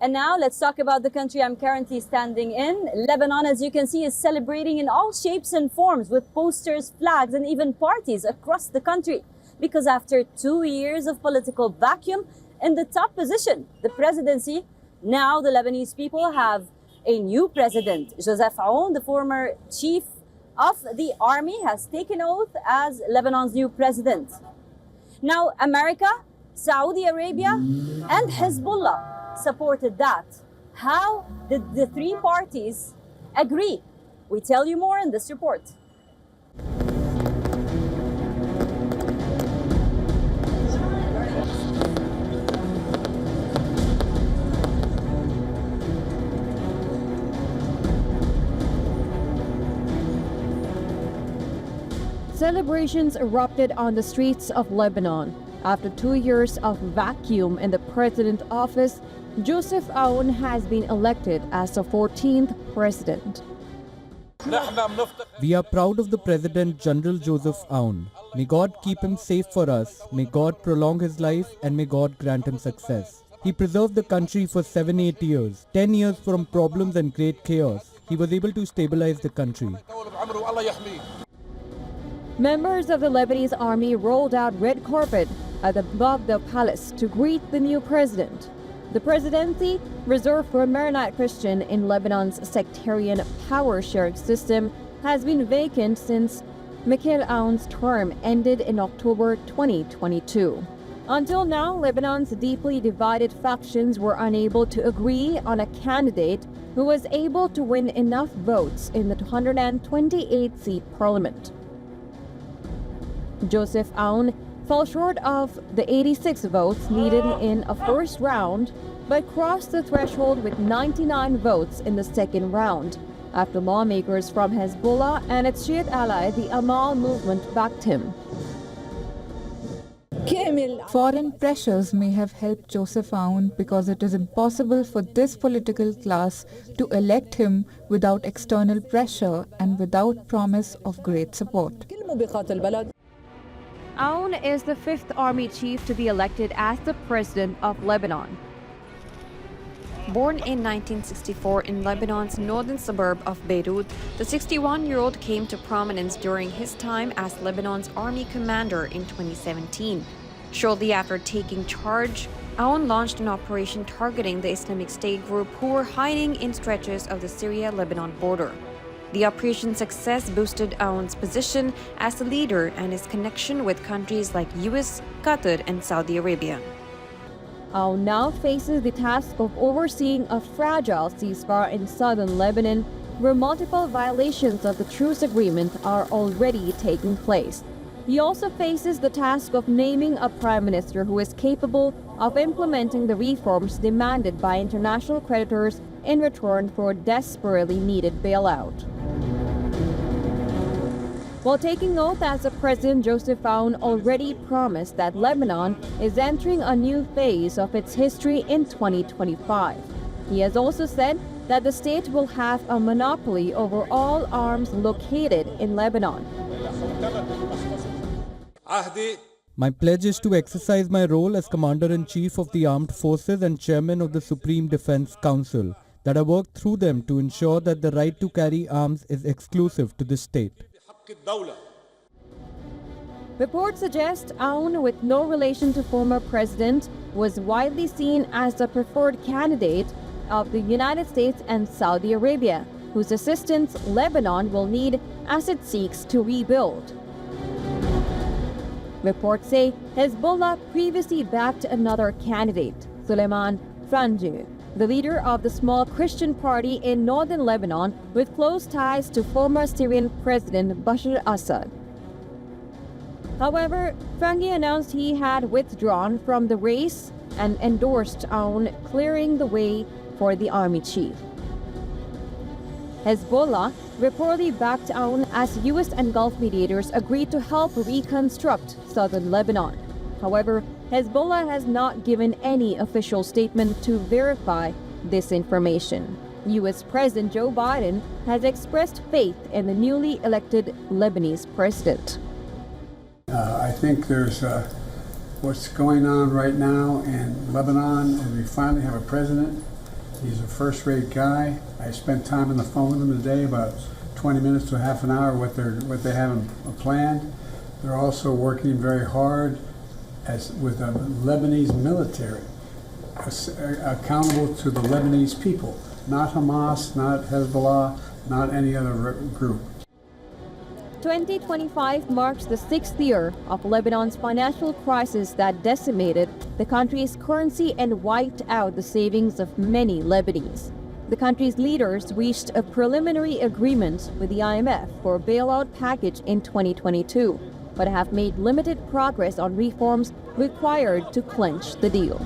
And now let's talk about the country I'm currently standing in. Lebanon, as you can see, is celebrating in all shapes and forms with posters, flags, and even parties across the country. Because after 2 years of political vacuum in the top position, the presidency, now the Lebanese people have a new president. Joseph Aoun, the former chief of the army, has taken oath as Lebanon's new president. Now, America, Saudi Arabia, and Hezbollah supported that. How did the three parties agree? We tell you more in this report. Celebrations erupted on the streets of Lebanon. After 2 years of vacuum in the president's office, Joseph Aoun has been elected as the 14th president. We are proud of the President General Joseph Aoun. May God keep him safe for us, may God prolong his life, and may God grant him success. He preserved the country for 7-8 years, 10 years from problems and great chaos. He was able to stabilize the country. Members of the Lebanese army rolled out red carpet above the palace to greet the new president. The presidency, reserved for Maronite Christian in Lebanon's sectarian power-sharing system, has been vacant since Mikhail Aoun's term ended in October 2022. Until now, Lebanon's deeply divided factions were unable to agree on a candidate who was able to win enough votes in the 228-seat parliament. Joseph Aoun fell short of the 86 votes needed in a first round, but crossed the threshold with 99 votes in the second round, after lawmakers from Hezbollah and its Shiite ally, the Amal movement, backed him. Foreign pressures may have helped Joseph Aoun because it is impossible for this political class to elect him without external pressure and without promise of great support. Aoun is the 5th army chief to be elected as the president of Lebanon. Born in 1964 in Lebanon's northern suburb of Beirut, the 61-year-old came to prominence during his time as Lebanon's army commander in 2017. Shortly after taking charge, Aoun launched an operation targeting the Islamic State group who were hiding in stretches of the Syria-Lebanon border. The operation's success boosted Aoun's position as a leader and his connection with countries like US, Qatar, and Saudi Arabia. Aoun now faces the task of overseeing a fragile ceasefire in southern Lebanon, where multiple violations of the truce agreement are already taking place. He also faces the task of naming a prime minister who is capable of implementing the reforms demanded by international creditors in return for desperately needed bailout. While taking oath as the president, Joseph Aoun already promised that Lebanon is entering a new phase of its history in 2025. He has also said that the state will have a monopoly over all arms located in Lebanon. My pledge is to exercise my role as Commander-in-Chief of the Armed Forces and Chairman of the Supreme Defense Council, that I work through them to ensure that the right to carry arms is exclusive to the state. Reports suggest Aoun, with no relation to former president, was widely seen as the preferred candidate of the United States and Saudi Arabia, whose assistance Lebanon will need as it seeks to rebuild. Reports say Hezbollah previously backed another candidate, Suleiman Franji, the leader of the small Christian party in northern Lebanon with close ties to former Syrian President Bashar Assad. However, Frangi announced he had withdrawn from the race and endorsed Aoun, clearing the way for the army chief. Hezbollah reportedly backed Aoun as U.S. and Gulf mediators agreed to help reconstruct southern Lebanon. However, Hezbollah has not given any official statement to verify this information. U.S. President Joe Biden has expressed faith in the newly elected Lebanese president. I think there's what's going on right now in Lebanon, and we finally have a president He's a first-rate guy. I spent time on the phone with him today, about 20 minutes to half an hour, what they have planned. They're also working very hard with the Lebanese military, accountable to the Lebanese people, not Hamas, not Hezbollah, not any other group. 2025 marks the 6th year of Lebanon's financial crisis that decimated the country's currency and wiped out the savings of many Lebanese. The country's leaders reached a preliminary agreement with the IMF for a bailout package in 2022, but have made limited progress on reforms required to clinch the deal.